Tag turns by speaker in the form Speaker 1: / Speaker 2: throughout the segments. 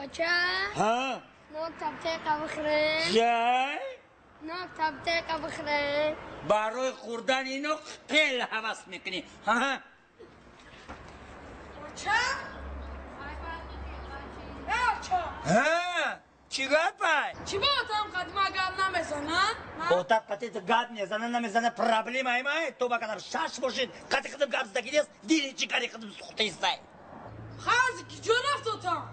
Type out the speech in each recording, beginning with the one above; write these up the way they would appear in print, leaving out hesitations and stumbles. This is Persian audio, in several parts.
Speaker 1: بچه
Speaker 2: ها
Speaker 1: نوک تبتیقه بخوریم
Speaker 2: چه؟
Speaker 1: نوک تبتیقه بخوریم
Speaker 2: برای خوردن اینو خیلی حوض میکنی ها
Speaker 1: بچه
Speaker 2: ها چی گپه؟
Speaker 1: چی با اتم قدیمه گل نمیزنن؟
Speaker 2: اوتا قطعی گد میزنه نمیزنه پرابلیم های تو با قدر شش باشید قطعی قدم گب زدگی نیست دیری چی کاری قدم سخته ایسته
Speaker 1: خازی کجا رفت اتم؟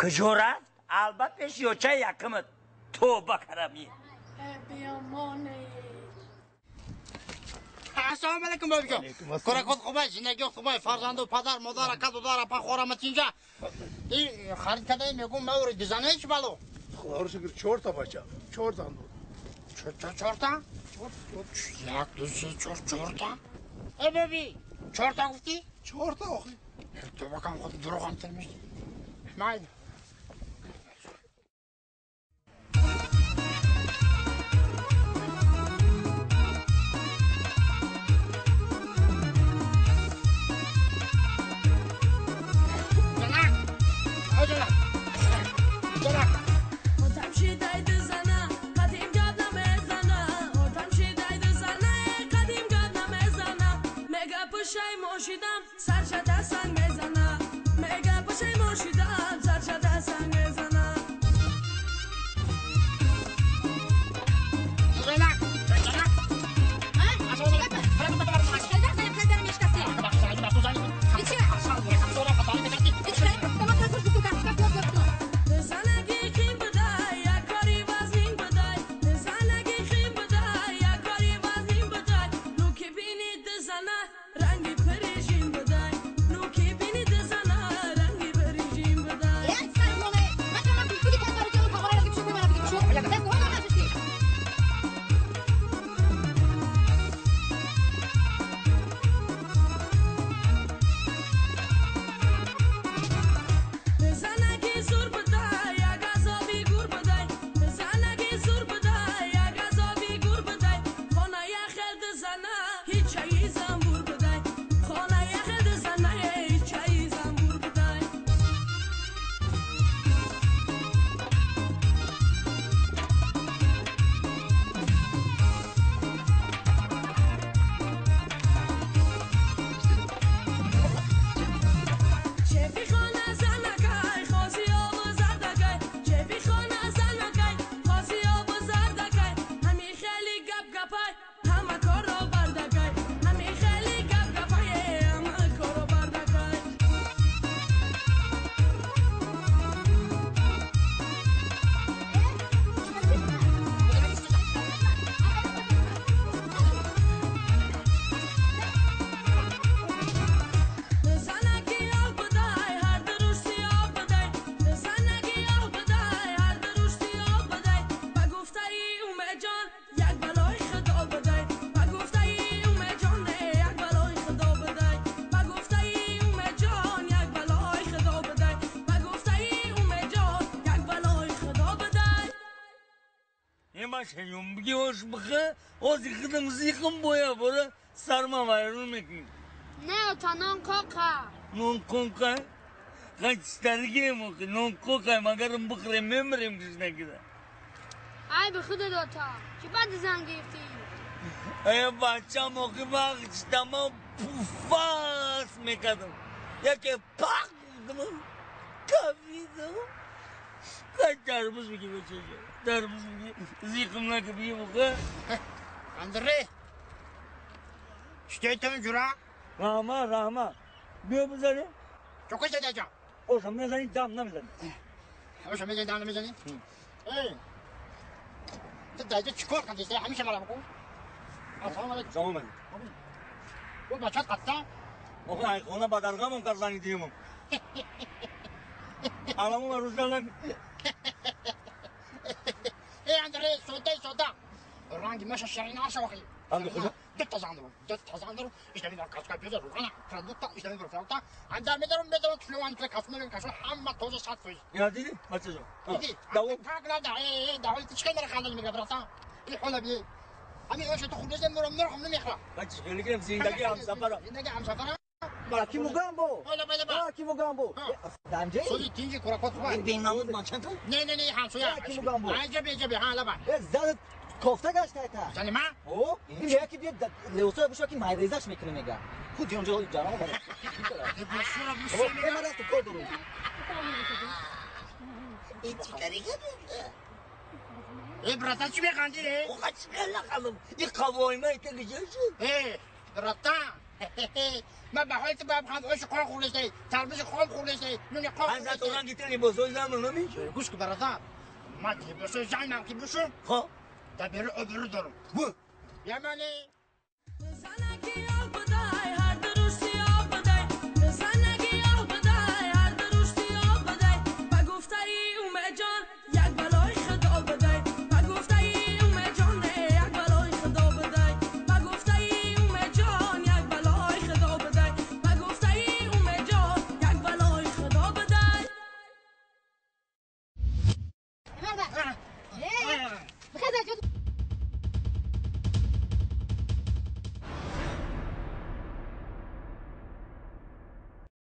Speaker 2: کجا رفت؟ البته شیوچه یکمت تو بکرمی
Speaker 1: بیامانه
Speaker 3: السلام علیکم بابی جان کارکات خوبه زندگی خوبه فرزند و پدر مادر کد و دار پا خورمت اینجا این خرید کده میگم مور دیزنه چی بالو
Speaker 4: خدا رو شکر 4 تا بچه 4 تا بود
Speaker 3: چهار تا یک دو سه چهار تا ای بابی 4 تا گفتی
Speaker 4: 4 تا آخه
Speaker 3: تو بکم خود دروغ هم ترمیش ماید
Speaker 2: شنیم بگی hoş بخه o zıkkıdım zıkkım boya böyle sarma var onu mekin.
Speaker 1: نه تا نان کوکا
Speaker 2: Non konka kaç istergi mi ki non konka magarım bıkırım memrim kızına gider.
Speaker 1: ای به خود دوتا چی بعد زن گرفتی؟
Speaker 2: Ey bahçam okumak istemem pufas mekadım. Ya ki pak dedim kavidim. Kaç darımız gibi çocuğu. Darımız gibi zıkkımla gibi bu kadar.
Speaker 3: Andre şikayetimi cura
Speaker 2: Rahma. Ne bu zaten?
Speaker 3: çok edeceğim
Speaker 2: O zaman senin damla mı zaten?
Speaker 3: hoş geldin damla mezani تدعي تشكر قد يستطيع هميشه مالا بقول السلام عليكم
Speaker 2: Tamam ben.
Speaker 3: قول بچات قطع
Speaker 2: Ona badargamım kazan diyemem. Alamı var Ruslarla.
Speaker 3: ايه اندري سودا الرانجي ماشي الشرعين 10 وخي
Speaker 2: Hangi hoca?
Speaker 3: دت تزاندرو işte bir kaç kapıyor rugana produtta işte bir produtta anda medrum tülüvan tek asmının kaşı hamma tozu satıyor
Speaker 2: Ya dedi maçacağım.
Speaker 3: dedi
Speaker 2: Davul.
Speaker 3: kalkla da davul تشكل خلال من قبرتا الحوله بي امي ايش تخرج زي مرم نرخم من يخرا
Speaker 2: Kaç gelikrim zindagi ham safara.
Speaker 3: زندگی هم سفره
Speaker 5: کی موگامبو
Speaker 3: حالا بله با
Speaker 5: کی موگامبو دنجه
Speaker 3: سوی تینجی کراکات خوبه
Speaker 2: بین نامود مانچن تو
Speaker 3: نه همسویا
Speaker 5: کی موگامبو
Speaker 3: عجبه حالا با
Speaker 5: زد کوفته گشته تا
Speaker 3: سنی من
Speaker 5: او این یکی دیگه لوسا بشو که مایریزش میکنه میگه خود اونجا جانا بره
Speaker 3: بسیار
Speaker 5: او
Speaker 3: بسیار
Speaker 5: من است کد رو
Speaker 2: این چی کاری کرده؟
Speaker 3: برتا چی بخندی؟
Speaker 2: اوقات چکلا خلم این قوای من که گجه شد
Speaker 3: برتا من به حالت بخند اوش قال خورشتی تربیش قال خورشتی نونی قال
Speaker 2: من زد اونان گیتنی بزرگ زمان نمیشه
Speaker 3: گوش که برتا من که بسو زنم که بسو
Speaker 2: خب
Speaker 3: تا بره ابرو دارم
Speaker 2: بو
Speaker 3: یمانی